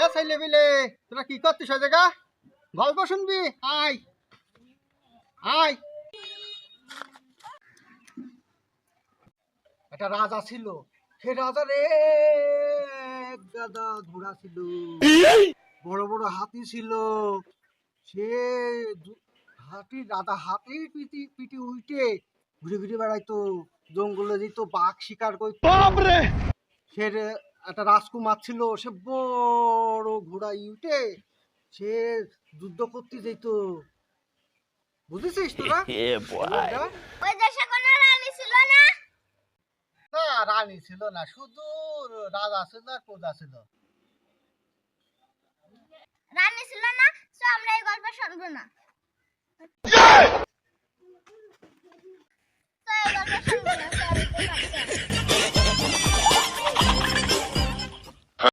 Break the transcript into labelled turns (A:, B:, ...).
A: এ ছেলে বিলে তোরা কি করছিস ওই জায়গা? গল্প শুনবি? আয় আয়। একটা রাজা ছিল, সে রাজার এক গাদা ঘোড়া ছিল, বড় বড় হাতি ছিল। সে হাতির পিটি পিটি উল্টে ঘুরে ঘুরে বেড়াইতো, জঙ্গলে যেত, বাঘ শিকার করতো। সে একটা রাজকুমার ছিল, সে বড় ঘোড়া উঠে সে যুদ্ধ করতে যেত। বুঝেছিস তোরা?
B: ওই দেশে কোনো রানী ছিল না?
A: না, রানী ছিল না, শুধু রাজা ছিল আর প্রজা ছিল।
B: রানী ছিল না, তো আমরা এই গল্প শুনবো না। তো এই গল্প শুনবো না, sorry,